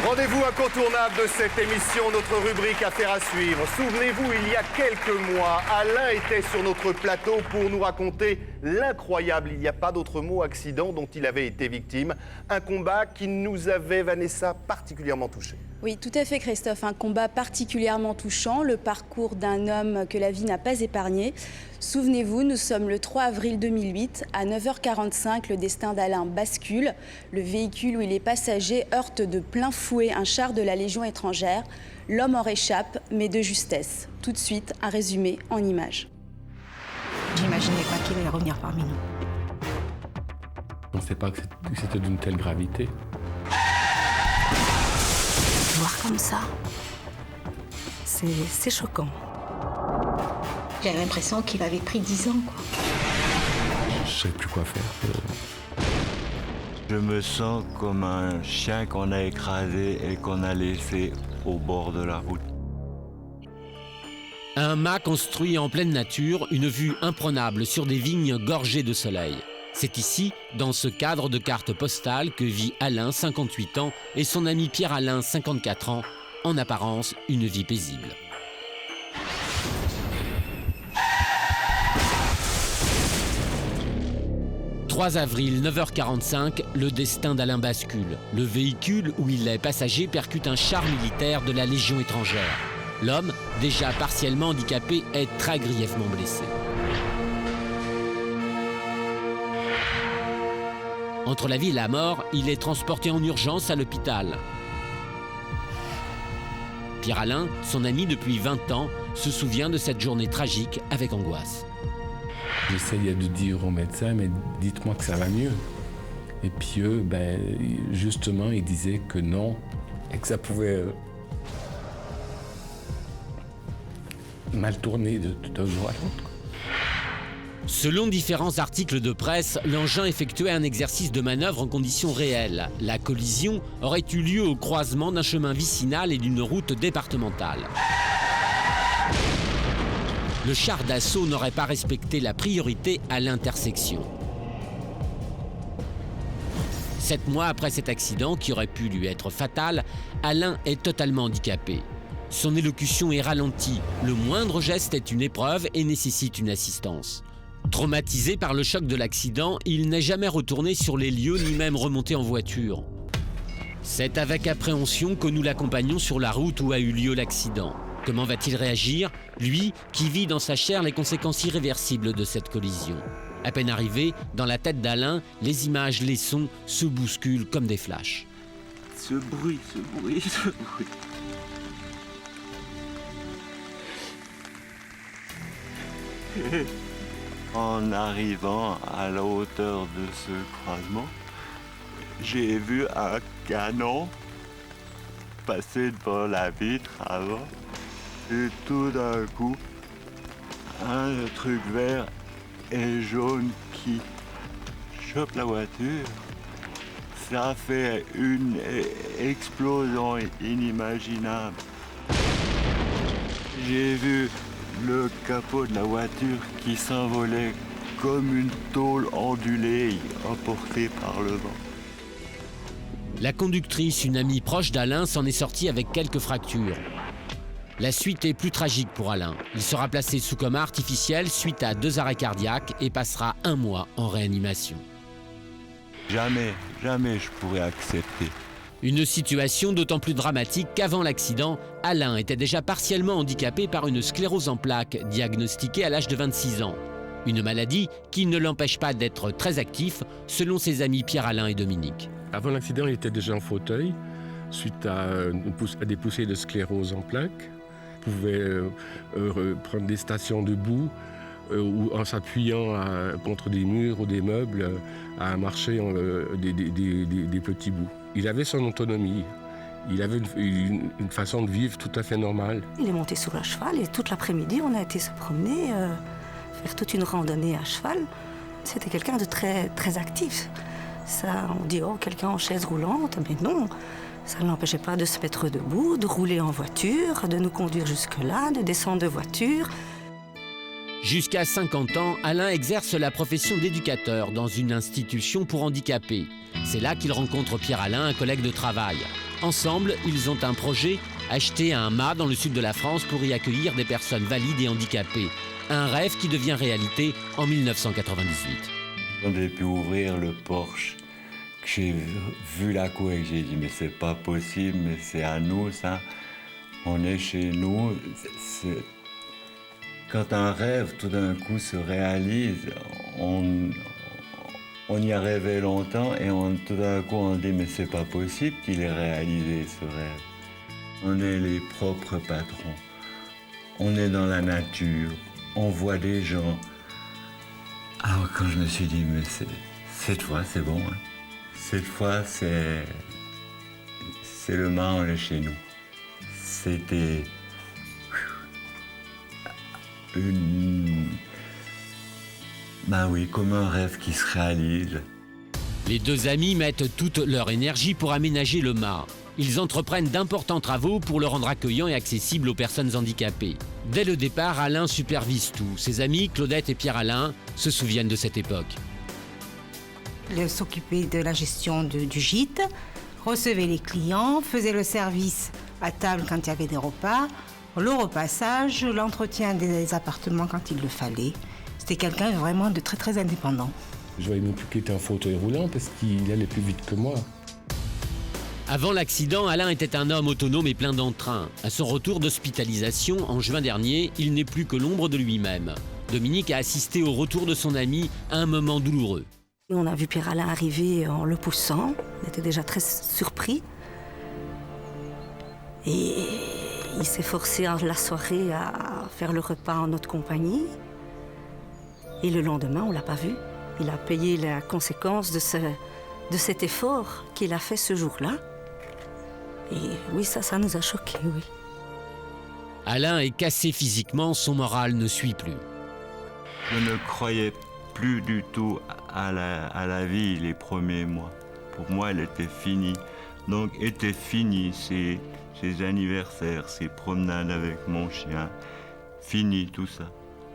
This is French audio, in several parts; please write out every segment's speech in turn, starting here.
Rendez-vous incontournable de cette émission, notre rubrique Affaires à suivre. Souvenez-vous, il y a quelques mois, Alain était sur notre plateau pour nous raconter l'incroyable, il n'y a pas d'autre mot, accident dont il avait été victime. Un combat qui nous avait, Vanessa, particulièrement touchés. Oui, tout à fait Christophe, un combat particulièrement touchant, le parcours d'un homme que la vie n'a pas épargné. Souvenez-vous, nous sommes le 3 avril 2008, à 9h45, le destin d'Alain bascule. Le véhicule où il est passager heurte de plein fouet un char de la Légion étrangère. L'homme en réchappe, mais de justesse. Tout de suite, un résumé en images. J'imaginais pas qu'il allait revenir parmi nous. On ne sait pas que c'était d'une telle gravité. Voir comme ça, c'est choquant. J'ai l'impression qu'il avait pris 10 ans, quoi. Je ne sais plus quoi faire. Je me sens comme un chien qu'on a écrasé et qu'on a laissé au bord de la route. Un mât construit en pleine nature, une vue imprenable sur des vignes gorgées de soleil. C'est ici, dans ce cadre de carte postale, que vit Alain, 58 ans, et son ami Pierre-Alain, 54 ans, en apparence une vie paisible. « 3 avril, 9h45, le destin d'Alain bascule. Le véhicule où il est passager percute un char militaire de la Légion étrangère. L'homme, déjà partiellement handicapé, est très grièvement blessé. Entre la vie et la mort, il est transporté en urgence à l'hôpital. Pierre-Alain, son ami depuis 20 ans, se souvient de cette journée tragique avec angoisse. J'essayais de dire aux médecins, mais dites-moi que ça va mieux. Et puis eux, justement, ils disaient que non, et que ça pouvait mal tourner d'un jour à l'autre. Selon différents articles de presse, l'engin effectuait un exercice de manœuvre en conditions réelles. La collision aurait eu lieu au croisement d'un chemin vicinal et d'une route départementale. Le char d'assaut n'aurait pas respecté la priorité à l'intersection. 7 mois après cet accident, qui aurait pu lui être fatal, Alain est totalement handicapé. Son élocution est ralentie, le moindre geste est une épreuve et nécessite une assistance. Traumatisé par le choc de l'accident, il n'est jamais retourné sur les lieux ni même remonté en voiture. C'est avec appréhension que nous l'accompagnons sur la route où a eu lieu l'accident. Comment va-t-il réagir, lui qui vit dans sa chair les conséquences irréversibles de cette collision? À peine arrivé, dans la tête d'Alain, les images, les sons se bousculent comme des flashs. Ce bruit. En arrivant à la hauteur de ce croisement, j'ai vu un canon passer devant la vitre avant. Et tout d'un coup, un truc vert et jaune qui chope la voiture. Ça fait une explosion inimaginable. J'ai vu le capot de la voiture qui s'envolait comme une tôle ondulée emportée par le vent. La conductrice, une amie proche d'Alain, s'en est sortie avec quelques fractures. La suite est plus tragique pour Alain. Il sera placé sous coma artificiel suite à 2 arrêts cardiaques et passera 1 mois en réanimation. Jamais je pourrais accepter. Une situation d'autant plus dramatique qu'avant l'accident, Alain était déjà partiellement handicapé par une sclérose en plaques diagnostiquée à l'âge de 26 ans. Une maladie qui ne l'empêche pas d'être très actif, selon ses amis Pierre-Alain et Dominique. Avant l'accident, il était déjà en fauteuil, suite à des poussées de sclérose en plaques. Il pouvait prendre des stations debout ou en s'appuyant contre des murs ou des meubles à marcher des petits bouts. Il avait son autonomie. Il avait une façon de vivre tout à fait normale. Il est monté sur le cheval et toute l'après-midi, on a été se promener, faire toute une randonnée à cheval. C'était quelqu'un de très, très actif. Ça, on dit, oh, quelqu'un en chaise roulante, mais non. Ça ne l'empêchait pas de se mettre debout, de rouler en voiture, de nous conduire jusque-là, de descendre de voiture. Jusqu'à 50 ans, Alain exerce la profession d'éducateur dans une institution pour handicapés. C'est là qu'il rencontre Pierre-Alain, un collègue de travail. Ensemble, ils ont un projet, acheter un mât dans le sud de la France pour y accueillir des personnes valides et handicapées. Un rêve qui devient réalité en 1998. Quand j'ai pu ouvrir le porche, que j'ai vu la cour et que j'ai dit mais c'est pas possible, mais c'est à nous ça. On est chez nous. Quand un rêve tout d'un coup se réalise, on y a rêvé longtemps et tout d'un coup on dit mais c'est pas possible qu'il ait réalisé ce rêve. On est les propres patrons. On est dans la nature. On voit des gens. Alors quand je me suis dit mais cette fois c'est bon. Hein. Cette fois c'est le mât, on est chez nous. C'était comme un rêve qui se réalise. Les deux amis mettent toute leur énergie pour aménager le mât. Ils entreprennent d'importants travaux pour le rendre accueillant et accessible aux personnes handicapées. Dès le départ, Alain supervise tout. Ses amis, Claudette et Pierre-Alain, se souviennent de cette époque. Il s'occupait de la gestion du gîte, recevait les clients, faisait le service à table quand il y avait des repas, le repassage, l'entretien des appartements quand il le fallait. C'était quelqu'un vraiment de très très indépendant. Je voyais même plus qu'il était en fauteuil roulant parce qu'il allait plus vite que moi. Avant l'accident, Alain était un homme autonome et plein d'entrain. À son retour d'hospitalisation en juin dernier, il n'est plus que l'ombre de lui-même. Dominique a assisté au retour de son ami à un moment douloureux. On a vu Pierre-Alain arriver en le poussant. Il était déjà très surpris. Et il s'est forcé la soirée à faire le repas en notre compagnie. Et le lendemain, on ne l'a pas vu. Il a payé la conséquence de cet effort qu'il a fait ce jour-là. Et oui, ça nous a choqués, oui. Alain est cassé physiquement, son moral ne suit plus. Je ne croyais plus du tout à la vie les premiers mois. Pour moi, elle était finie. Donc, étaient finis ces anniversaires, ces promenades avec mon chien. Fini tout ça.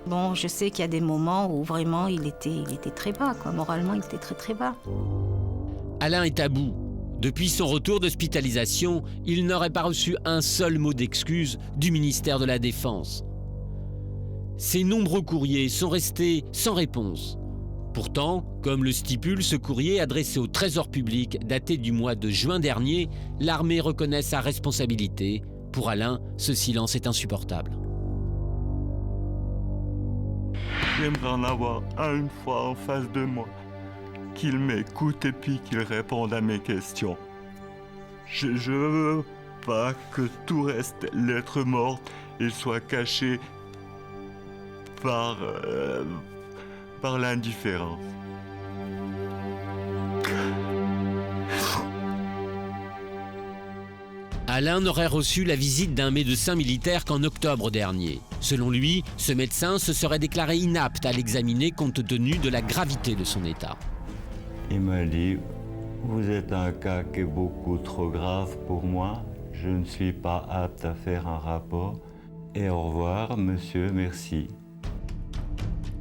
Bon, je sais qu'il y a des moments où vraiment il était très bas, quoi. Moralement, il était très très bas. Alain est à bout. Depuis son retour d'hospitalisation, il n'aurait pas reçu un seul mot d'excuse du ministère de la Défense. Ses nombreux courriers sont restés sans réponse. Pourtant, comme le stipule ce courrier adressé au Trésor public, daté du mois de juin dernier, l'armée reconnaît sa responsabilité. Pour Alain, ce silence est insupportable. J'aimerais en avoir une fois en face de moi, qu'il m'écoute et puis qu'il réponde à mes questions. Je veux pas que tout reste lettre morte et soit caché par l'indifférence. Alain n'aurait reçu la visite d'un médecin militaire qu'en octobre dernier. Selon lui, ce médecin se serait déclaré inapte à l'examiner compte tenu de la gravité de son état. Il m'a dit, vous êtes un cas qui est beaucoup trop grave pour moi. Je ne suis pas apte à faire un rapport. Et au revoir, monsieur, merci.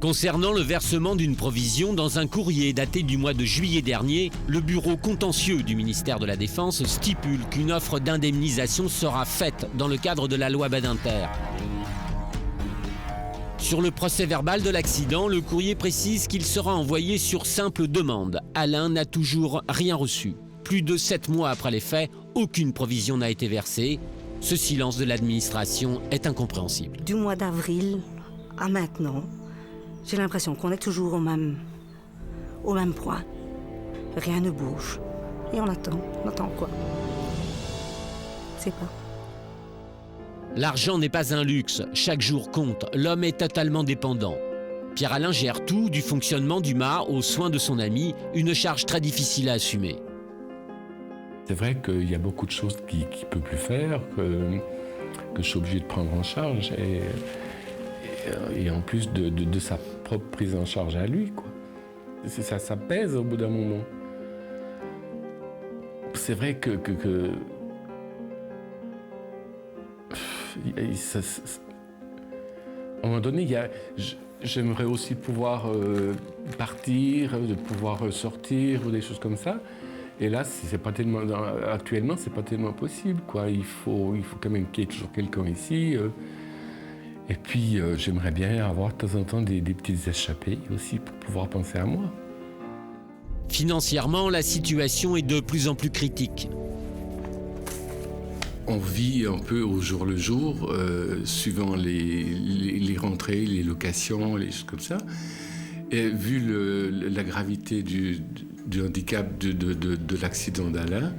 Concernant le versement d'une provision, dans un courrier daté du mois de juillet dernier, le bureau contentieux du ministère de la Défense stipule qu'une offre d'indemnisation sera faite dans le cadre de la loi Badinter. Sur le procès-verbal de l'accident, le courrier précise qu'il sera envoyé sur simple demande. Alain n'a toujours rien reçu. Plus de 7 mois après les faits, aucune provision n'a été versée. Ce silence de l'administration est incompréhensible. Du mois d'avril à maintenant, j'ai l'impression qu'on est toujours au même point. Rien ne bouge. Et on attend. On attend quoi? Je sais pas. L'argent n'est pas un luxe, chaque jour compte, l'homme est totalement dépendant. Pierre-Alain gère tout, du fonctionnement du mât aux soins de son ami, une charge très difficile à assumer. C'est vrai qu'il y a beaucoup de choses qu'il ne peut plus faire, que je suis obligé de prendre en charge, et en plus de sa propre prise en charge à lui, quoi. Ça pèse au bout d'un moment. C'est vrai que à un moment donné, j'aimerais aussi pouvoir partir, de pouvoir sortir ou des choses comme ça. Et là, c'est pas tellement, actuellement, c'est pas tellement possible, quoi. Il faut quand même qu'il y ait toujours quelqu'un ici. Et puis, j'aimerais bien avoir de temps en temps des petites échappées aussi pour pouvoir penser à moi. Financièrement, la situation est de plus en plus critique. On vit un peu au jour le jour, suivant les rentrées, les locations, les choses comme ça. Et vu la gravité du handicap de l'accident d'Alain,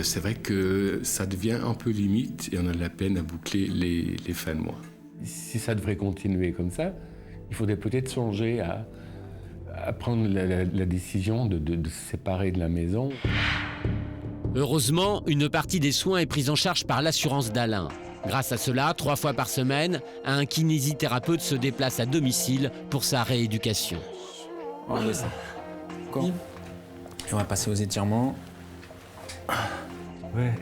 c'est vrai que ça devient un peu limite et on a de la peine à boucler les fins de mois. Si ça devrait continuer comme ça, il faudrait peut-être songer à prendre la décision de se séparer de la maison. Heureusement, une partie des soins est prise en charge par l'assurance d'Alain. Grâce à cela, 3 fois par semaine, un kinésithérapeute se déplace à domicile pour sa rééducation. Enlevez ça. D'accord. Et on va passer aux étirements. Ouais.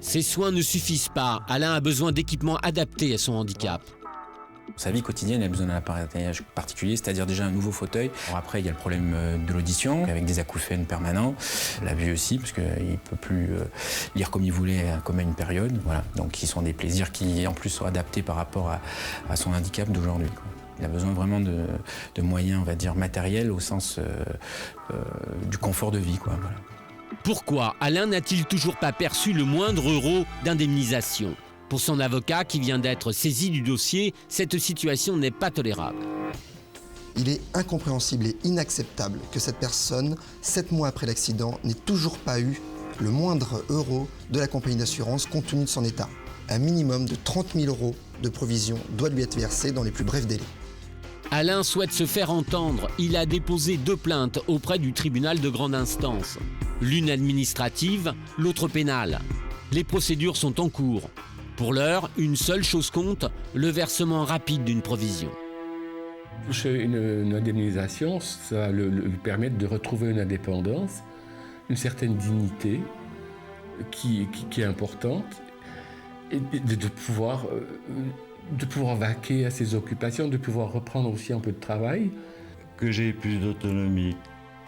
Ces soins ne suffisent pas. Alain a besoin d'équipements adaptés à son handicap. Sa vie quotidienne, elle a besoin d'un appareillage particulier, c'est-à-dire déjà un nouveau fauteuil. Alors après, il y a le problème de l'audition, avec des acouphènes permanents. La vue aussi, parce qu'il ne peut plus lire comme il voulait, comme à une période. Voilà. Donc, qui sont des plaisirs qui, en plus, sont adaptés par rapport à son handicap d'aujourd'hui, quoi. Il a besoin vraiment de moyens, on va dire, matériels au sens du confort de vie, quoi. Voilà. Pourquoi Alain n'a-t-il toujours pas perçu le moindre euro d'indemnisation ? Pour son avocat qui vient d'être saisi du dossier, cette situation n'est pas tolérable. Il est incompréhensible et inacceptable que cette personne, 7 mois après l'accident, n'ait toujours pas eu le moindre euro de la compagnie d'assurance compte tenu de son état. Un minimum de 30 000 € de provision doit lui être versé dans les plus brefs délais. Alain souhaite se faire entendre. Il a déposé 2 plaintes auprès du tribunal de grande instance. L'une administrative, l'autre pénale. Les procédures sont en cours. Pour l'heure, une seule chose compte, le versement rapide d'une provision. Toucher une indemnisation, ça va lui permettre de retrouver une indépendance, une certaine dignité qui est importante, et de pouvoir vaquer à ses occupations, de pouvoir reprendre aussi un peu de travail. Que j'ai plus d'autonomie,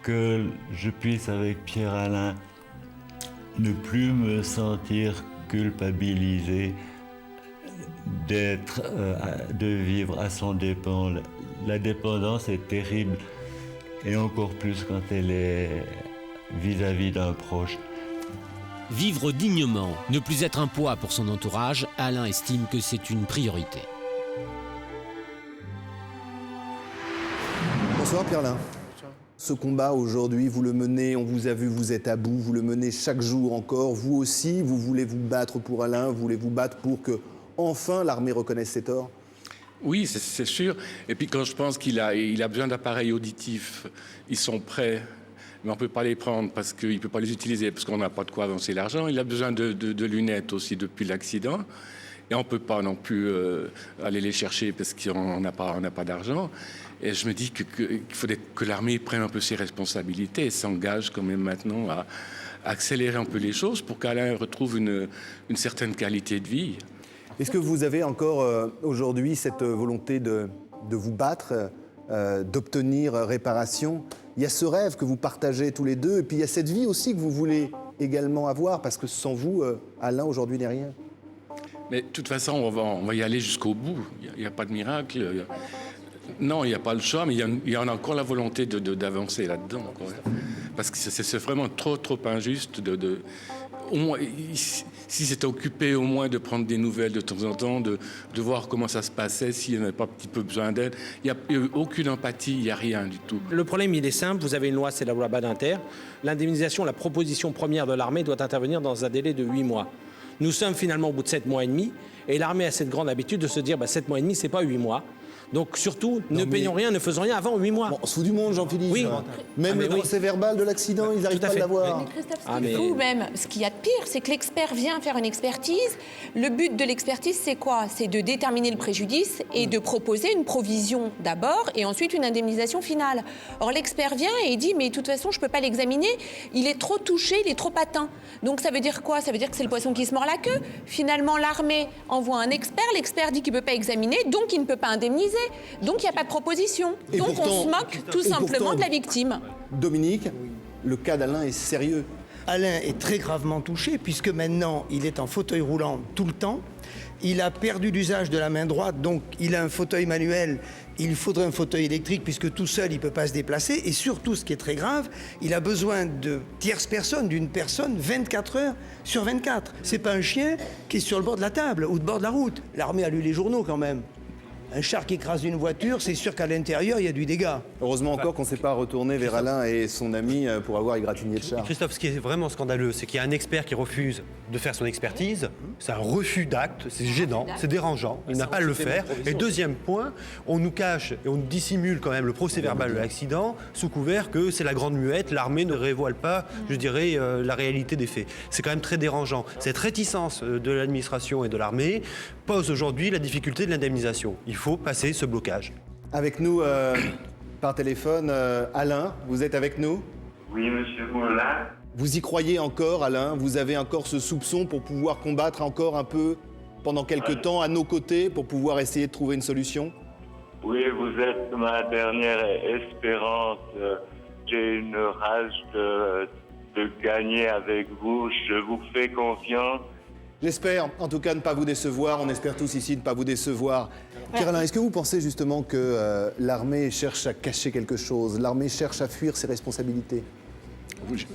que je puisse avec Pierre-Alain ne plus me sentir culpabilisé de vivre à son dépens. La dépendance est terrible, et encore plus quand elle est vis-à-vis d'un proche. Vivre dignement, ne plus être un poids pour son entourage, Alain estime que c'est une priorité. Bonsoir Pierre-Alain. Ce combat aujourd'hui, vous le menez, on vous a vu, vous êtes à bout, vous le menez chaque jour encore. Vous aussi, vous voulez vous battre pour Alain, vous voulez vous battre pour que, enfin, l'armée reconnaisse ses torts? Oui, c'est sûr. Et puis quand je pense qu'il a besoin d'appareils auditifs, ils sont prêts, mais on ne peut pas les prendre parce qu'il ne peut pas les utiliser, parce qu'on n'a pas de quoi avancer l'argent. Il a besoin de lunettes aussi depuis l'accident. Et on ne peut pas non plus aller les chercher parce qu'on n'a pas d'argent. Et je me dis qu'il faudrait que l'armée prenne un peu ses responsabilités et s'engage quand même maintenant à accélérer un peu les choses pour qu'Alain retrouve une certaine qualité de vie. Est-ce que vous avez encore aujourd'hui cette volonté de vous battre, d'obtenir réparation? Il y a ce rêve que vous partagez tous les deux, et puis il y a cette vie aussi que vous voulez également avoir, parce que sans vous, Alain aujourd'hui n'est rien. Mais de toute façon, on va y aller jusqu'au bout. Il n'y a pas de miracle. Non, il n'y a pas le choix, mais il y en a encore la volonté d'avancer là-dedans, quoi. Parce que c'est vraiment trop injuste au moins, si c'était occupé au moins de prendre des nouvelles de temps en temps, de voir comment ça se passait, s'il n'y en avait pas un petit peu besoin d'aide. Il n'y a aucune empathie, il n'y a rien du tout. Le problème, il est simple. Vous avez une loi, c'est la loi Badinter. L'indemnisation, la proposition première de l'armée doit intervenir dans un délai de 8 mois. Nous sommes finalement au bout de 7 mois et demi, et l'armée a cette grande habitude de se dire 7 mois et demi, c'est pas 8 mois. Donc surtout, payons rien, ne faisons rien avant 8 mois. Bon, on se fout du monde, Jean-Philippe. Oui. Même le procès verbal de l'accident, ils n'arrivent pas à l'avoir. Mais Christophe, fou même. Ce qu'il y a de pire, c'est que l'expert vient faire une expertise. Le but de l'expertise, c'est quoi? C'est de déterminer le préjudice et de proposer une provision d'abord et ensuite une indemnisation finale. Or, l'expert vient et il dit, mais de toute façon, je ne peux pas l'examiner. Il est trop touché, il est trop atteint. Donc ça veut dire quoi? Ça veut dire que c'est le poisson qui se mord la queue. Finalement, l'armée envoie un expert. L'expert dit qu'il ne peut pas examiner, donc il ne peut pas indemniser. Donc il n'y a pas de proposition. Donc on se moque tout simplement de la victime. Dominique, le cas d'Alain est sérieux. Alain est très gravement touché puisque maintenant il est en fauteuil roulant tout le temps. Il a perdu l'usage de la main droite, donc il a un fauteuil manuel. Il faudrait un fauteuil électrique puisque tout seul il ne peut pas se déplacer. Et surtout, ce qui est très grave, il a besoin de tierces personnes, d'une personne 24 heures sur 24. C'est pas un chien qui est sur le bord de la table ou de bord de la route. L'armée a lu les journaux quand même. Un char qui écrase une voiture, c'est sûr qu'à l'intérieur, il y a du dégât. Heureusement encore qu'on ne s'est pas retourné vers Alain et son ami pour avoir égratigné le char. Christophe, ce qui est vraiment scandaleux, c'est qu'il y a un expert qui refuse de faire son expertise. C'est un refus d'acte, c'est gênant, c'est dérangeant, il n'a pas à le faire. Et deuxième point, on nous cache et on nous dissimule quand même le procès-verbal de l'accident sous couvert que c'est la grande muette, l'armée ne révoile pas, je dirais, la réalité des faits. C'est quand même très dérangeant. Cette réticence de l'administration et de l'armée pose aujourd'hui la difficulté de l'indemnisation. Il faut passer ce blocage. Avec nous, par téléphone, Alain, vous êtes avec nous? Oui, monsieur Moulin. Vous y croyez encore, Alain? Vous avez encore ce soupçon pour pouvoir combattre encore un peu, pendant quelques temps, à nos côtés, pour pouvoir essayer de trouver une solution? Oui, vous êtes ma dernière espérance. J'ai une rage de gagner avec vous. Je vous fais confiance. J'espère, en tout cas, ne pas vous décevoir. On espère tous ici ne pas vous décevoir. Pierre-Alain, est-ce que vous pensez justement que l'armée cherche à cacher quelque chose? L'armée cherche à fuir ses responsabilités?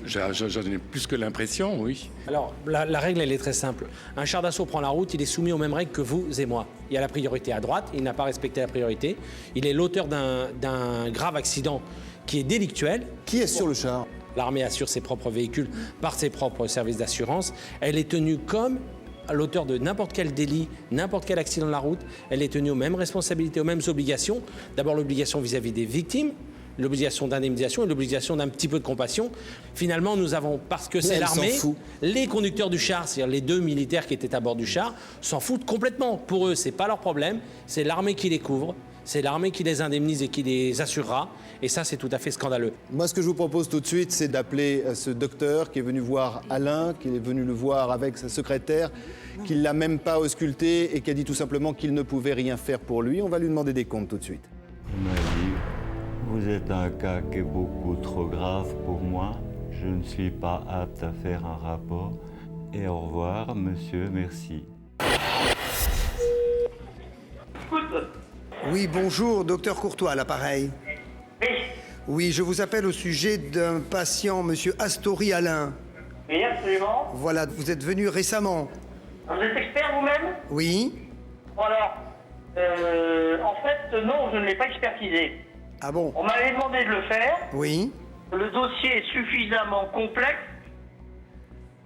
J'en ai plus que l'impression, oui. Alors, la règle, elle est très simple. Un char d'assaut prend la route, il est soumis aux mêmes règles que vous et moi. Il y a la priorité à droite, il n'a pas respecté la priorité. Il est l'auteur d'un grave accident qui est délictuel. Qui est sur le char? L'armée assure ses propres véhicules par ses propres services d'assurance. Elle est tenue comme à l'auteur de n'importe quel délit, n'importe quel accident de la route. Elle est tenue aux mêmes responsabilités, aux mêmes obligations. D'abord, l'obligation vis-à-vis des victimes, l'obligation d'indemnisation et l'obligation d'un petit peu de compassion. Finalement, nous avons, parce que c'est l'armée, les conducteurs du char, c'est-à-dire les 2 militaires qui étaient à bord du char, s'en foutent complètement. Pour eux, c'est pas leur problème, c'est l'armée qui les couvre. C'est l'armée qui les indemnise et qui les assurera. Et ça, c'est tout à fait scandaleux. Moi, ce que je vous propose tout de suite, c'est d'appeler ce docteur qui est venu voir Alain, qui est venu le voir avec sa secrétaire, qui ne l'a même pas ausculté et qui a dit tout simplement qu'il ne pouvait rien faire pour lui. On va lui demander des comptes tout de suite. Il m'a dit, vous êtes un cas qui est beaucoup trop grave pour moi. Je ne suis pas apte à faire un rapport. Et au revoir, monsieur, merci. Oui, bonjour, docteur Courtois, à l'appareil. Oui. Oui, je vous appelle au sujet d'un patient, monsieur Astori Alain. Oui, absolument. Voilà, vous êtes venu récemment. Vous êtes expert vous-même? Oui. Bon alors, en fait, non, je ne l'ai pas expertisé. Ah bon? On m'avait demandé de le faire. Oui. Le dossier est suffisamment complexe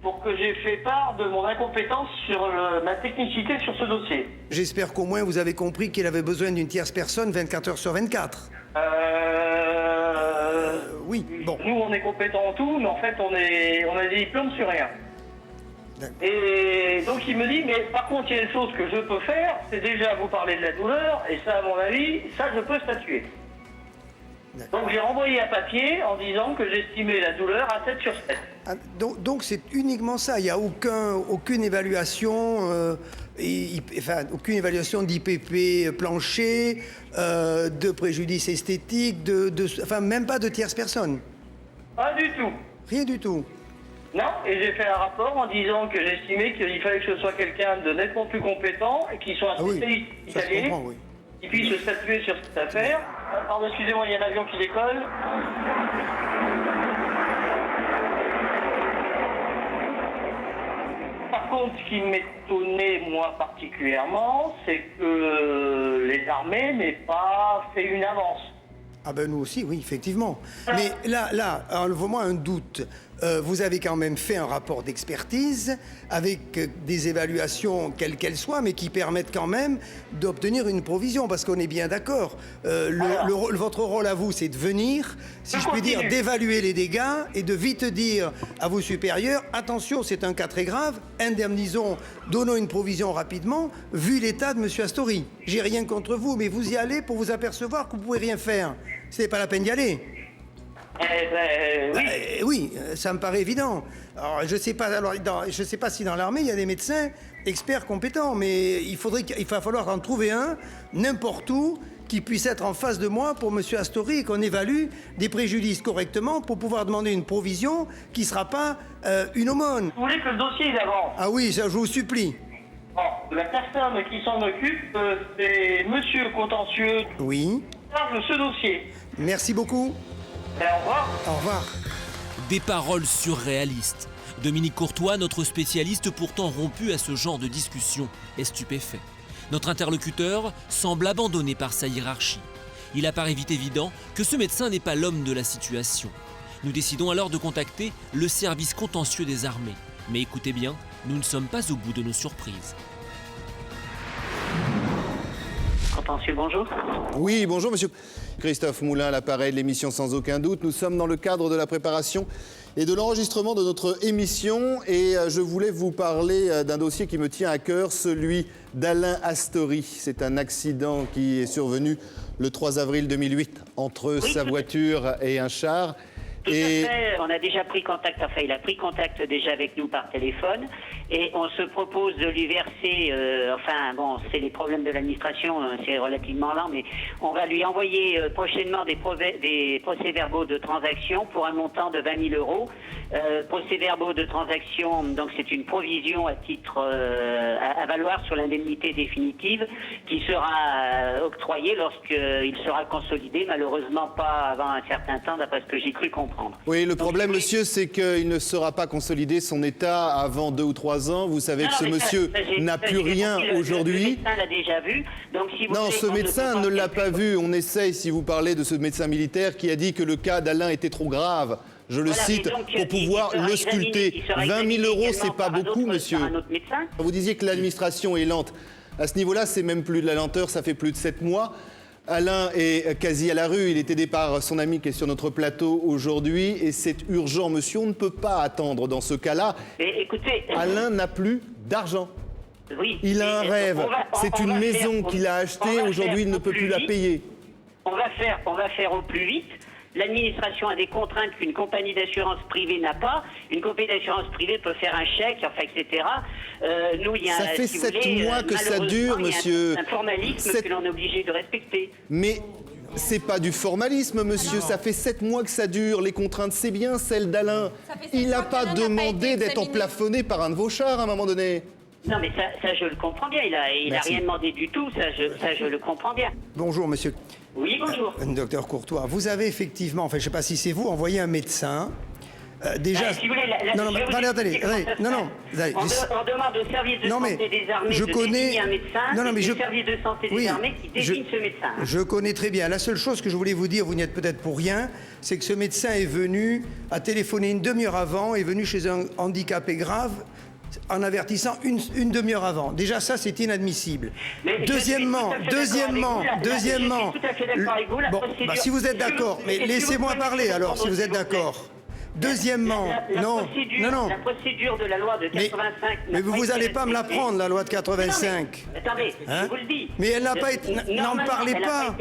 pour que j'ai fait part de mon incompétence sur ma technicité sur ce dossier. J'espère qu'au moins vous avez compris qu'il avait besoin d'une tierce personne 24 heures sur 24. Oui, bon. Nous, on est compétents en tout, mais en fait, on a des diplômes sur rien. Et donc, il me dit, mais par contre, il y a une chose que je peux faire, c'est déjà vous parler de la douleur, et ça, à mon avis, ça, je peux statuer. Donc, j'ai renvoyé un papier en disant que j'estimais la douleur à 7 sur 7. Ah, donc c'est uniquement ça, il n'y a aucune évaluation, aucune évaluation d'IPP plancher, de préjudice esthétique, même pas de tierce personne. Pas du tout. Rien du tout. Non, et j'ai fait un rapport en disant que j'estimais qu'il fallait que ce soit quelqu'un de nettement plus compétent et qui soit un spécialiste italien, qui puisse statuer sur cette affaire. Pardon, excusez-moi, il y a un avion qui décolle. Par contre, ce qui m'étonnait, moi, particulièrement, c'est que les armées n'aient pas fait une avance. Ah ben nous aussi, oui, effectivement. Mais là, enlevez-moi un doute. Vous avez quand même fait un rapport d'expertise avec des évaluations, quelles qu'elles soient, mais qui permettent quand même d'obtenir une provision, parce qu'on est bien d'accord. Votre rôle à vous, c'est de venir, si je puis dire, d'évaluer les dégâts et de vite dire à vos supérieurs, attention, c'est un cas très grave, indemnisons, donnons une provision rapidement, vu l'état de M. Astori. J'ai rien contre vous, mais vous y allez pour vous apercevoir que vous ne pouvez rien faire. Ce n'est pas la peine d'y aller. Oui. Oui, ça me paraît évident. Alors, je sais pas si dans l'armée, il y a des médecins experts compétents, mais il va falloir en trouver un, n'importe où, qui puisse être en face de moi pour M. Astori et qu'on évalue des préjudices correctement pour pouvoir demander une provision qui ne sera pas une aumône. Vous voulez que le dossier d'avance? Ah oui, ça, je vous supplie. Bon, la personne qui s'en occupe, c'est Monsieur Contentieux. Oui. Charge de ce dossier. Merci beaucoup. Et au revoir. Au revoir. Des paroles surréalistes. Dominique Courtois, notre spécialiste pourtant rompu à ce genre de discussion, est stupéfait. Notre interlocuteur semble abandonné par sa hiérarchie. Il apparaît vite évident que ce médecin n'est pas l'homme de la situation. Nous décidons alors de contacter le service contentieux des armées. Mais écoutez bien, nous ne sommes pas au bout de nos surprises. Contentieux, bonjour. Oui, bonjour monsieur. Christophe Moulin, à l'appareil de l'émission Sans aucun doute. Nous sommes dans le cadre de la préparation et de l'enregistrement de notre émission et je voulais vous parler d'un dossier qui me tient à cœur, celui d'Alain Astori. C'est un accident qui est survenu le 3 avril 2008 entre sa voiture et un char. Tout à fait, on a déjà pris contact, enfin il a pris contact déjà avec nous par téléphone et on se propose de lui verser, enfin bon, c'est les problèmes de l'administration, c'est relativement lent, mais on va lui envoyer prochainement des procès-verbaux de transaction pour un montant de 20 000 euros. Procès-verbaux de transaction, donc c'est une provision à titre à valoir sur l'indemnité définitive qui sera octroyée lorsqu'il sera consolidé, malheureusement pas avant un certain temps d'après ce que j'ai cru comprendre. Oui, le problème, monsieur, c'est qu'il ne sera pas consolidé son état avant 2 ou 3 ans. Vous savez que ce monsieur n'a plus rien aujourd'hui. Le médecin l'a déjà vu. Donc, si vous non, ce médecin ne l'a pas vu. On essaye, si vous parlez de ce médecin militaire qui a dit que le cas d'Alain était trop grave. Je le cite pour pouvoir le sculpter. 20 000 euros, c'est pas beaucoup, monsieur. Vous disiez que l'administration est lente. À ce niveau-là, c'est même plus de la lenteur, ça fait plus de 7 mois. Alain est quasi à la rue, il est aidé par son ami qui est sur notre plateau aujourd'hui et c'est urgent, monsieur, on ne peut pas attendre dans ce cas-là. Écoutez, Alain n'a plus d'argent. Oui, il a un rêve, c'est une maison qu'il a achetée, aujourd'hui il ne peut plus la payer. On va faire au plus vite. L'administration a des contraintes qu'une compagnie d'assurance privée n'a pas. Une compagnie d'assurance privée peut faire un chèque, enfin, etc. Nous, il y a, ça fait 7 mois que ça dure, monsieur. Un formalisme que l'on est obligé de respecter. Mais c'est pas du formalisme, monsieur. Ça fait 7 mois que ça dure. Les contraintes, c'est bien celles d'Alain. Il n'a pas demandé d'être emplafonné par un de vos chars à un moment donné. Non, mais ça je le comprends bien. Il a rien demandé du tout. Ça, je le comprends bien. Bonjour, monsieur. Oui, bonjour. Docteur Courtois, vous avez effectivement, enfin, je ne sais pas si c'est vous, envoyé un médecin. Déjà. Si vous voulez, non, mais attendez. Non. On demande au service de santé des armées de désigner un médecin. Non, mais le service de santé des armées qui désigne ce médecin. Je connais très bien. La seule chose que je voulais vous dire, vous n'y êtes peut-être pour rien, c'est que ce médecin est venu, a téléphoné une demi-heure avant, est venu chez un handicapé grave, en avertissant une demi-heure avant. Déjà, ça, c'est inadmissible. Deuxièmement, bon, si vous êtes d'accord, mais laissez-moi parler alors, si vous êtes d'accord. Deuxièmement, non. La procédure de la loi de 85... Mais vous n'allez pas me l'apprendre, la loi de 85. Attendez, je vous le dis. Mais elle n'a pas été... N'en parlez pas.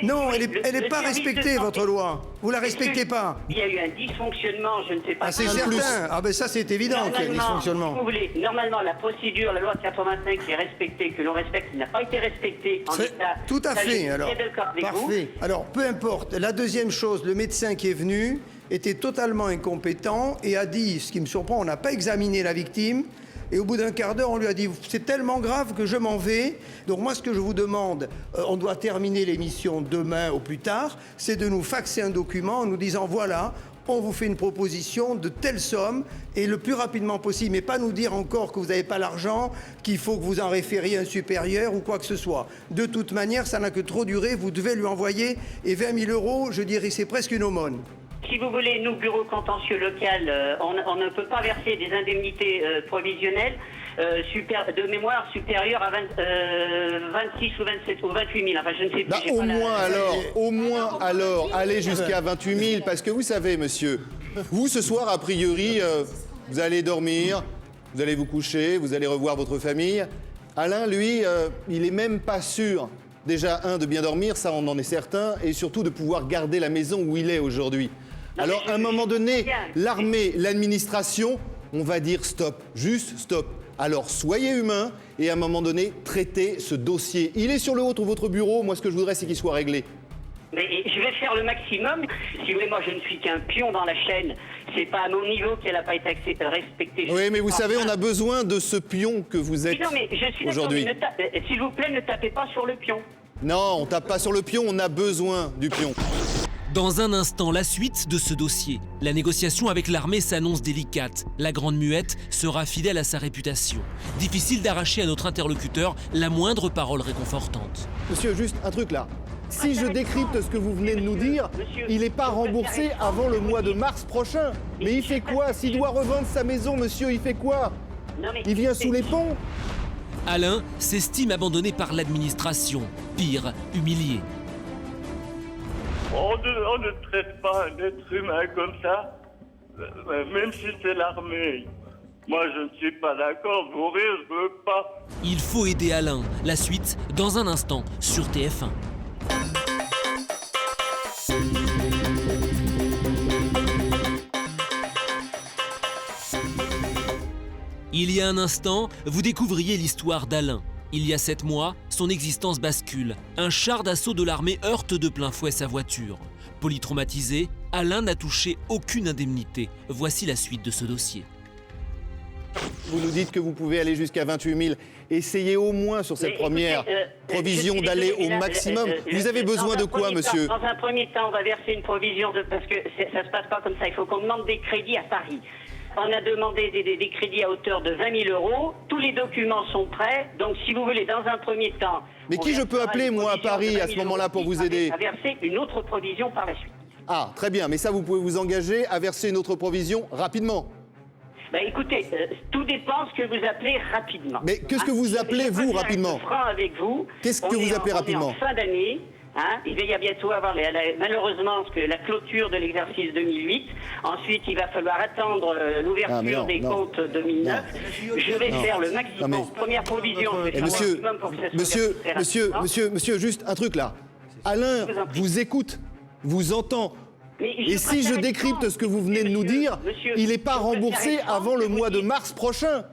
Non, elle n'est pas respectée, votre loi. Vous la respectez pas. Il y a eu un dysfonctionnement, je ne sais pas... Ah, c'est certain. Ah, ben ça, c'est évident qu'il y a un dysfonctionnement. Si vous voulez, normalement, la procédure, la loi de 85 est respectée, que l'on respecte, qui n'a pas été respectée en état... Tout à fait, alors. Parfait. Alors, peu importe. La deuxième chose, le médecin qui est venu était totalement incompétent et a dit, ce qui me surprend, on n'a pas examiné la victime. Et au bout d'un quart d'heure, on lui a dit « c'est tellement grave que je m'en vais ». Donc moi, ce que je vous demande, on doit terminer l'émission demain au plus tard, c'est de nous faxer un document en nous disant « voilà, on vous fait une proposition de telle somme et le plus rapidement possible, mais pas nous dire encore que vous n'avez pas l'argent, qu'il faut que vous en référiez un supérieur ou quoi que ce soit. De toute manière, ça n'a que trop duré, vous devez lui envoyer et 20 000 euros, je dirais, c'est presque une aumône. Si vous voulez, nous, bureau contentieux local, on ne peut pas verser des indemnités provisionnelles de mémoire supérieures à 26 ou 27 ou 28 000. Enfin, je ne sais plus. Au moins alors, allez jusqu'à 28 000, parce que vous savez, monsieur, vous, ce soir, a priori, vous allez dormir, vous allez vous coucher, vous allez revoir votre famille. Alain, lui, il est même pas sûr. Déjà, de bien dormir, ça on en est certain, et surtout de pouvoir garder la maison où il est aujourd'hui. Alors, à un moment donné, l'armée, l'administration, on va dire stop, juste stop. Alors soyez humain et à un moment donné, traitez ce dossier. Il est sur le haut de votre bureau. Moi, ce que je voudrais, c'est qu'il soit réglé. Mais je vais faire le maximum. Si vous voulez, moi, je ne suis qu'un pion dans la chaîne. C'est pas à mon niveau qu'elle n'a pas été respectée. Oui, mais vous savez, on a besoin de ce pion que vous êtes aujourd'hui. S'il vous plaît, ne tapez pas sur le pion. Non, on tape pas sur le pion, on a besoin du pion. Dans un instant, la suite de ce dossier. La négociation avec l'armée s'annonce délicate. La Grande Muette sera fidèle à sa réputation. Difficile d'arracher à notre interlocuteur la moindre parole réconfortante. Monsieur, juste un truc là. Si je décrypte ce que vous venez de nous dire, il n'est pas remboursé avant le mois de mars prochain. Mais il fait quoi? S'il doit revendre sa maison, monsieur, il fait quoi? Il vient sous les ponts? Alain s'estime abandonné par l'administration. Pire, humilié. On ne traite pas un être humain comme ça, même si c'est l'armée. Moi, je ne suis pas d'accord, mourir, je veux pas. Il faut aider Alain. La suite, dans un instant, sur TF1. Il y a un instant, vous découvriez l'histoire d'Alain. Il y a 7 mois, son existence bascule. Un char d'assaut de l'armée heurte de plein fouet sa voiture. Polytraumatisé, Alain n'a touché aucune indemnité. Voici la suite de ce dossier. Vous nous dites que vous pouvez aller jusqu'à 28 000. Essayez au moins sur cette première provision d'aller au maximum. Vous avez besoin de quoi, monsieur? Dans un premier temps, on va verser une provision parce que ça se passe pas comme ça. Il faut qu'on demande des crédits à Paris. On a demandé des crédits à hauteur de 20 000 €. Tous les documents sont prêts. Donc, si vous voulez, dans un premier temps... Mais qui je peux appeler, moi, à Paris, à ce moment-là, pour vous aider? À verser une autre provision par la suite. Ah, très bien. Mais ça, vous pouvez vous engager à verser une autre provision rapidement. Écoutez, tout dépend ce que vous appelez rapidement. Mais qu'est-ce que vous appelez, vous, rapidement? Franc avec vous. Qu'est-ce que vous appelez rapidement? On est en fin d'année. Il va y bientôt avoir malheureusement la clôture de l'exercice 2008. Ensuite, il va falloir attendre l'ouverture des comptes 2009. Je vais faire le maximum. Première provision. Monsieur, juste un truc là. Alain vous écoute, vous entend. Et si je décrypte ce que vous venez de nous dire, il n'est pas remboursé avant le mois de mars prochain.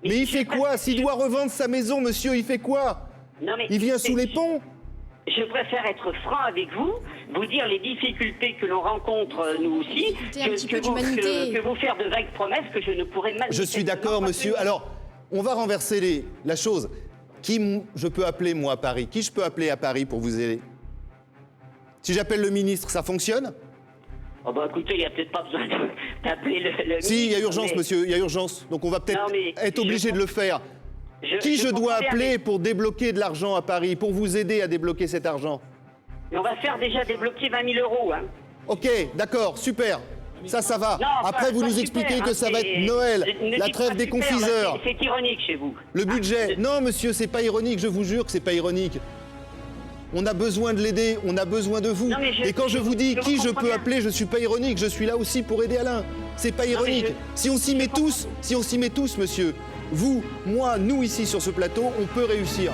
Mais il fait quoi? S'il doit revendre sa maison, monsieur, il fait quoi? Il vient sous les ponts? Je préfère être franc avec vous, vous dire les difficultés que l'on rencontre nous aussi, que vous faire de vagues promesses que je ne pourrais mal... Je suis d'accord, monsieur. Alors, on va renverser la chose. Qui je peux appeler, moi, à Paris? Qui je peux appeler à Paris pour vous aider? Si j'appelle le ministre, ça fonctionne? Écoutez, il n'y a peut-être pas besoin d'appeler le ministre. Si, il y a urgence, monsieur, il y a urgence. Donc on va peut-être être obligé de le faire. Qui je dois appeler pour débloquer de l'argent à Paris, pour vous aider à débloquer cet argent? On va faire déjà débloquer 20 000 €. Ok, d'accord, super. Ça va. Après, vous nous expliquez que ça va être Noël, la trêve des confiseurs. C'est ironique chez vous. Le budget. Non, monsieur, c'est pas ironique, je vous jure que c'est pas ironique. On a besoin de l'aider, on a besoin de vous. Et quand je vous dis qui je peux appeler, je suis pas ironique, je suis là aussi pour aider Alain. C'est pas ironique. Si on s'y met tous, monsieur, vous, moi, nous ici sur ce plateau, on peut réussir.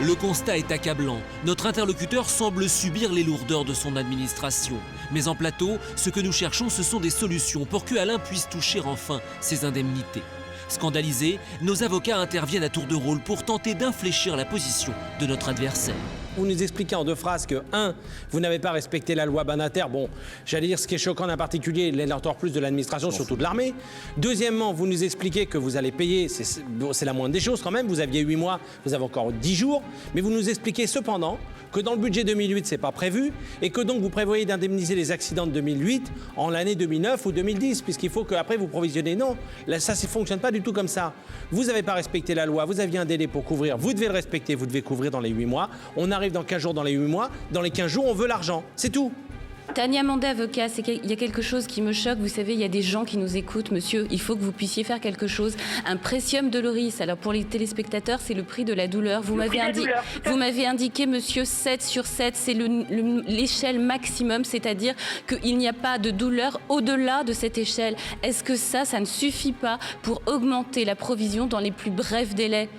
Le constat est accablant. Notre interlocuteur semble subir les lourdeurs de son administration. Mais en plateau, ce que nous cherchons, ce sont des solutions pour que Alain puisse toucher enfin ses indemnités. Scandalisés, nos avocats interviennent à tour de rôle pour tenter d'infléchir la position de notre adversaire. Vous nous expliquez en 2 phrases que, 1, vous n'avez pas respecté la loi Badinter. Bon, j'allais dire ce qui est choquant en particulier, l'ordre plus de l'administration, surtout de l'armée. Deuxièmement, vous nous expliquez que vous allez payer, c'est la moindre des choses quand même, vous aviez 8 mois, vous avez encore 10 jours, mais vous nous expliquez cependant que dans le budget 2008, c'est pas prévu, et que donc vous prévoyez d'indemniser les accidents de 2008 en l'année 2009 ou 2010, puisqu'il faut qu'après vous provisionnez. Non, là, ça ne fonctionne pas du tout comme ça. Vous n'avez pas respecté la loi, vous aviez un délai pour couvrir, vous devez le respecter, vous devez couvrir dans les 8 mois. On arrive dans 15 jours dans les 8 mois, dans les 15 jours, on veut l'argent. C'est tout. Tania Mandé, avocat, il y a quelque chose qui me choque. Vous savez, il y a des gens qui nous écoutent. Monsieur, il faut que vous puissiez faire quelque chose. Un Precium Doloris. Alors, pour les téléspectateurs, c'est le prix de la douleur. Vous m'avez indiqué, monsieur, 7 sur 7, c'est l'échelle maximum, c'est-à-dire qu'il n'y a pas de douleur au-delà de cette échelle. Est-ce que ça ne suffit pas pour augmenter la provision dans les plus brefs délais ?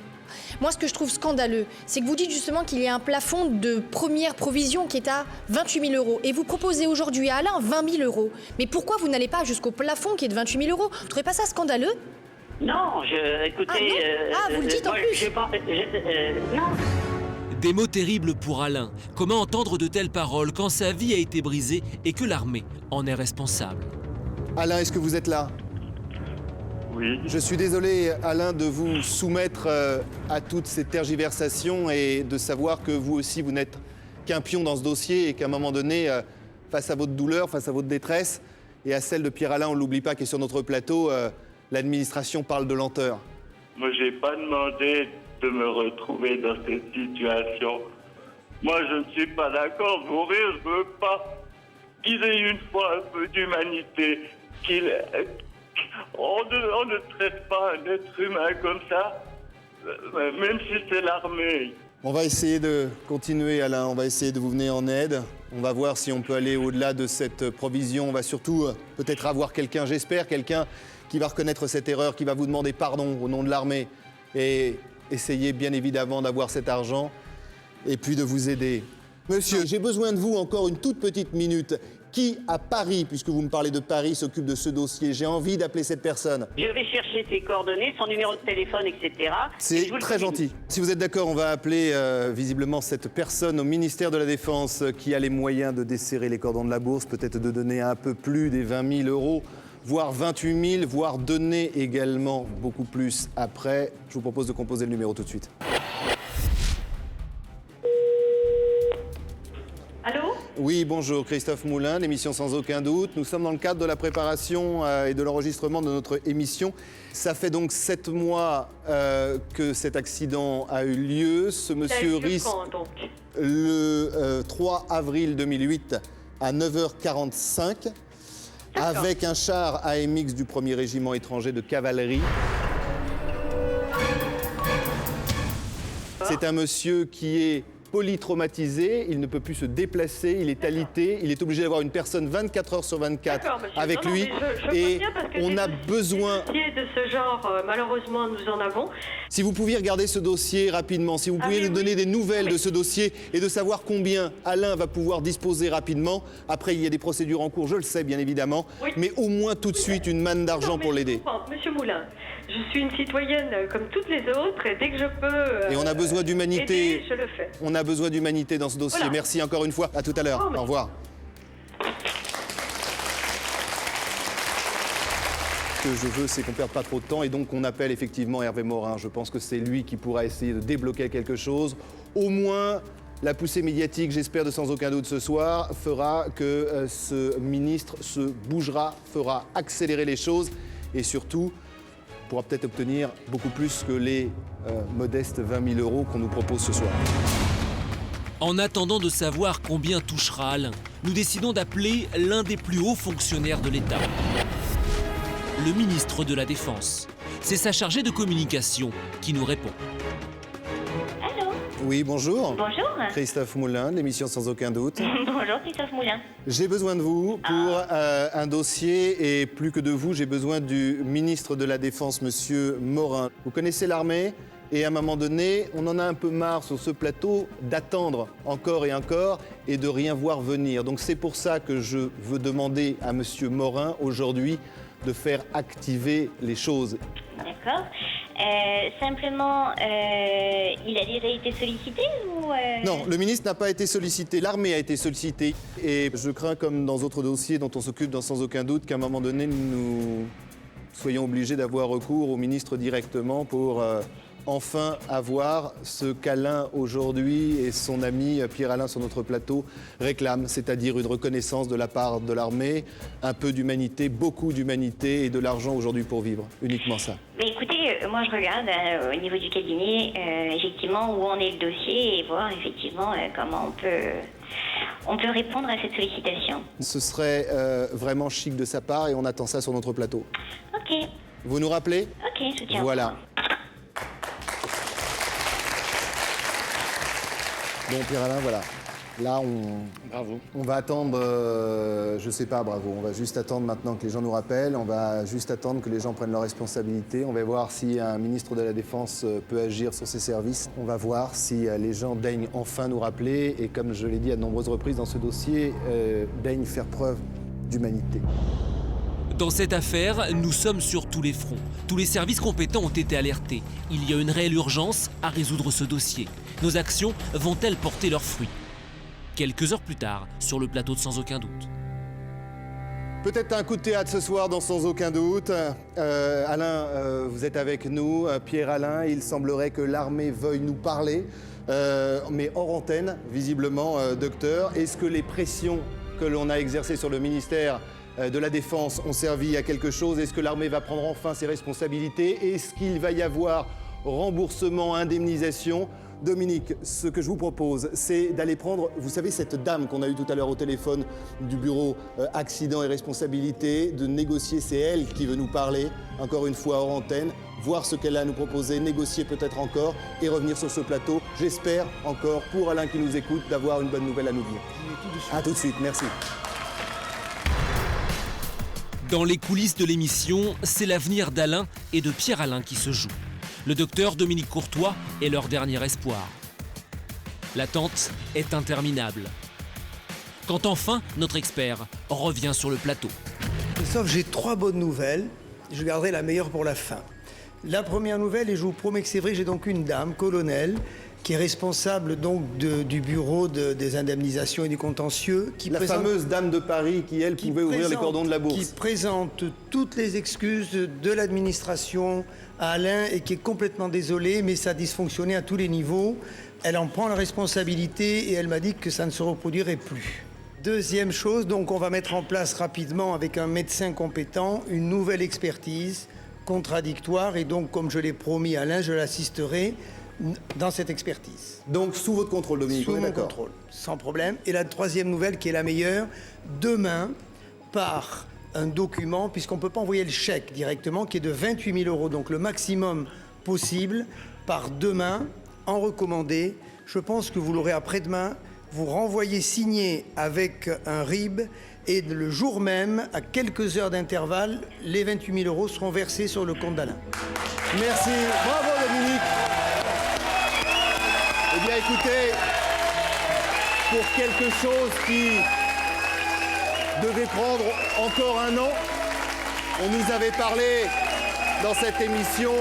Moi, ce que je trouve scandaleux, c'est que vous dites justement qu'il y a un plafond de première provision qui est à 28 000 € et vous proposez aujourd'hui à Alain 20 000 €. Mais pourquoi vous n'allez pas jusqu'au plafond qui est de 28 000 €? Vous ne trouvez pas ça scandaleux? Non, écoutez... vous le dites en plus. Non. Des mots terribles pour Alain. Comment entendre de telles paroles quand sa vie a été brisée et que l'armée en est responsable? Alain, est-ce que vous êtes là? Oui. Je suis désolé, Alain, de vous soumettre à toutes ces tergiversations et de savoir que vous aussi, vous n'êtes qu'un pion dans ce dossier et qu'à un moment donné, face à votre douleur, face à votre détresse et à celle de Pierre-Alain, on ne l'oublie pas, qui est sur notre plateau, l'administration parle de lenteur. Moi, j'ai pas demandé de me retrouver dans cette situation. Moi, je ne suis pas d'accord. Mourir, je veux pas qu'il ait une fois un peu d'humanité. On ne traite pas un être humain comme ça, même si c'est l'armée. On va essayer de continuer, Alain. On va essayer de vous venir en aide. On va voir si on peut aller au-delà de cette provision. On va surtout peut-être avoir quelqu'un, j'espère, quelqu'un qui va reconnaître cette erreur, qui va vous demander pardon au nom de l'armée et essayer bien évidemment d'avoir cet argent et puis de vous aider. Monsieur, j'ai besoin de vous encore une toute petite minute. Qui, à Paris, puisque vous me parlez de Paris, s'occupe de ce dossier? J'ai envie d'appeler cette personne. Je vais chercher ses coordonnées, son numéro de téléphone, etc. C'est très gentil. Si vous êtes d'accord, on va appeler visiblement cette personne au ministère de la Défense qui a les moyens de desserrer les cordons de la bourse, peut-être de donner un peu plus des 20 000 euros, voire 28 000, voire donner également beaucoup plus après. Je vous propose de composer le numéro tout de suite. Allô? Oui, bonjour, Christophe Moulin, l'émission Sans aucun doute. Nous sommes dans le cadre de la préparation et de l'enregistrement de notre émission. Ça fait donc 7 mois que cet accident a eu lieu. Ce monsieur risque le 3 avril 2008 à 9h45 avec un char AMX du 1er régiment étranger de cavalerie. C'est un monsieur qui est polytraumatisé, il ne peut plus se déplacer, il est alité, il est obligé d'avoir une personne 24 heures sur 24 avec lui et on a besoin... de ce genre, malheureusement, nous en avons. Si vous pouviez regarder ce dossier rapidement, si vous pouviez nous donner des nouvelles de ce dossier et de savoir combien Alain va pouvoir disposer rapidement. Après, il y a des procédures en cours, je le sais bien évidemment, mais au moins tout de suite une manne d'argent pour l'aider. Monsieur Moulin, je suis une citoyenne comme toutes les autres et dès que je peux... et on a besoin d'humanité. Aider, je le fais. On a besoin d'humanité dans ce dossier. Voilà. Merci encore une fois. À tout à l'heure. Au revoir. Ce que je veux, c'est qu'on ne perde pas trop de temps et donc qu'on appelle effectivement Hervé Morin. Je pense que c'est lui qui pourra essayer de débloquer quelque chose. Au moins, la poussée médiatique, j'espère de sans aucun doute ce soir, fera que ce ministre se bougera, fera accélérer les choses et surtout pourra peut-être obtenir beaucoup plus que les modestes 20 000 euros qu'on nous propose ce soir. En attendant de savoir combien touchera Alain, nous décidons d'appeler l'un des plus hauts fonctionnaires de l'État. Le ministre de la Défense. C'est sa chargée de communication qui nous répond. Allô? Oui, bonjour. Bonjour. Christophe Moulin, l'émission Sans aucun doute. Bonjour, Christophe Moulin. J'ai besoin de vous pour un dossier et plus que de vous, j'ai besoin du ministre de la Défense, monsieur Morin. Vous connaissez l'armée? Et à un moment donné, on en a un peu marre sur ce plateau d'attendre encore et encore et de rien voir venir. Donc c'est pour ça que je veux demander à monsieur Morin aujourd'hui de faire activer les choses. D'accord. Simplement, il a déjà été sollicité ou Non, le ministre n'a pas été sollicité, l'armée a été sollicitée. Et je crains, comme dans d'autres dossiers dont on s'occupe sans aucun doute, qu'à un moment donné, nous soyons obligés d'avoir recours au ministre directement pour enfin avoir ce qu'Alain aujourd'hui et son ami Pierre-Alain sur notre plateau réclament, c'est-à-dire une reconnaissance de la part de l'armée, un peu d'humanité, beaucoup d'humanité et de l'argent aujourd'hui pour vivre, uniquement ça. Mais écoutez, moi je regarde au niveau du cabinet, effectivement, où en est le dossier et voir effectivement comment on peut répondre à cette sollicitation. Ce serait vraiment chic de sa part et on attend ça sur notre plateau. Ok. Vous nous rappelez? Ok, je tiens. Voilà. Bon, Pierre-Alain, voilà. Là, on va attendre, je sais pas, bravo. On va juste attendre maintenant que les gens nous rappellent. On va juste attendre que les gens prennent leurs responsabilités. On va voir si un ministre de la Défense peut agir sur ses services. On va voir si les gens daignent enfin nous rappeler. Et comme je l'ai dit à de nombreuses reprises dans ce dossier, daignent faire preuve d'humanité. Dans cette affaire, nous sommes sur tous les fronts. Tous les services compétents ont été alertés. Il y a une réelle urgence à résoudre ce dossier. Nos actions vont-elles porter leurs fruits? Quelques heures plus tard, sur le plateau de Sans aucun doute. Peut-être un coup de théâtre ce soir dans Sans aucun doute. Alain, vous êtes avec nous. Pierre Alain, il semblerait que l'armée veuille nous parler, mais hors antenne, visiblement, docteur. Est-ce que les pressions que l'on a exercées sur le ministère de la Défense ont servi à quelque chose? Est-ce que l'armée va prendre enfin ses responsabilités? Est-ce qu'il va y avoir remboursement, indemnisation? Dominique, ce que je vous propose, c'est d'aller prendre, vous savez, cette dame qu'on a eue tout à l'heure au téléphone du bureau accident et responsabilité, de négocier, c'est elle qui veut nous parler, encore une fois hors antenne, voir ce qu'elle a à nous proposer, négocier peut-être encore et revenir sur ce plateau. J'espère encore, pour Alain qui nous écoute, d'avoir une bonne nouvelle à nous dire. À tout de suite, merci. Dans les coulisses de l'émission, c'est l'avenir d'Alain et de Pierre Alain qui se joue. Le docteur Dominique Courtois est leur dernier espoir. L'attente est interminable. Quand enfin notre expert revient sur le plateau. Sauf j'ai 3 bonnes nouvelles, je garderai la meilleure pour la fin. La première nouvelle, et je vous promets que c'est vrai, j'ai donc une dame, colonel, qui est responsable donc du bureau des indemnisations et du contentieux. La fameuse dame de Paris qui, elle, pouvait ouvrir les cordons de la bourse. Qui présente toutes les excuses de l'administration à Alain et qui est complètement désolée, mais ça a dysfonctionné à tous les niveaux. Elle en prend la responsabilité et elle m'a dit que ça ne se reproduirait plus. Deuxième chose, donc on va mettre en place rapidement avec un médecin compétent une nouvelle expertise contradictoire et donc comme je l'ai promis à Alain, je l'assisterai dans cette expertise. Donc sous votre contrôle, Dominique. Sous mon contrôle, sans problème. Et la troisième nouvelle qui est la meilleure, demain, par un document, puisqu'on ne peut pas envoyer le chèque directement, qui est de 28 000 €, donc le maximum possible, par demain, en recommandé. Je pense que vous l'aurez après-demain, vous renvoyez signé avec un RIB, et le jour même, à quelques heures d'intervalle, les 28 000 € seront versés sur le compte d'Alain. Merci. Bravo, Dominique. Eh bien, écoutez, pour quelque chose qui devait prendre encore un an, on nous avait parlé dans cette émission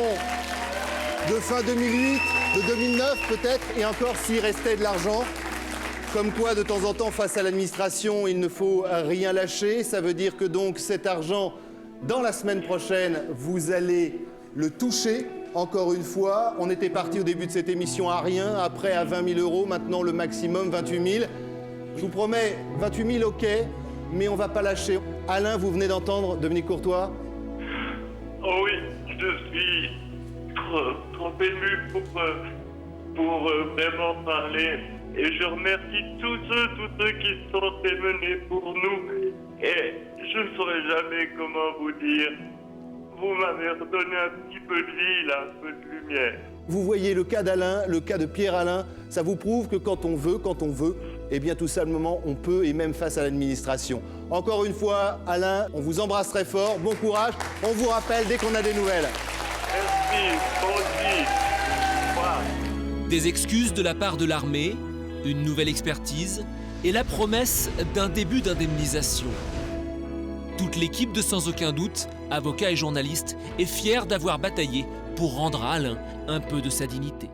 de fin 2008, de 2009 peut-être, et encore s'il restait de l'argent. Comme quoi, de temps en temps, face à l'administration, il ne faut rien lâcher. Ça veut dire que donc cet argent, dans la semaine prochaine, vous allez le toucher. Encore une fois, on était parti au début de cette émission à rien, après à 20 000 €, maintenant le maximum, 28 000. Je vous promets, 28 000, ok, mais on ne va pas lâcher. Alain, vous venez d'entendre Dominique Courtois? Oh oui, je suis trop ému pour vraiment parler. Et je remercie tous ceux qui sont démenés pour nous. Et je ne saurais jamais comment vous dire. Vous m'avez redonné un petit peu de vie, là, un peu de lumière. Vous voyez le cas d'Alain, le cas de Pierre Alain, ça vous prouve que quand on veut, eh bien tout simplement on peut, et même face à l'administration. Encore une fois, Alain, on vous embrasse très fort, bon courage, on vous rappelle dès qu'on a des nouvelles. Merci, bon aussi. Au revoir. Des excuses de la part de l'armée, une nouvelle expertise et la promesse d'un début d'indemnisation. Toute l'équipe de Sans aucun doute, avocats et journalistes, est fière d'avoir bataillé pour rendre à Alain un peu de sa dignité.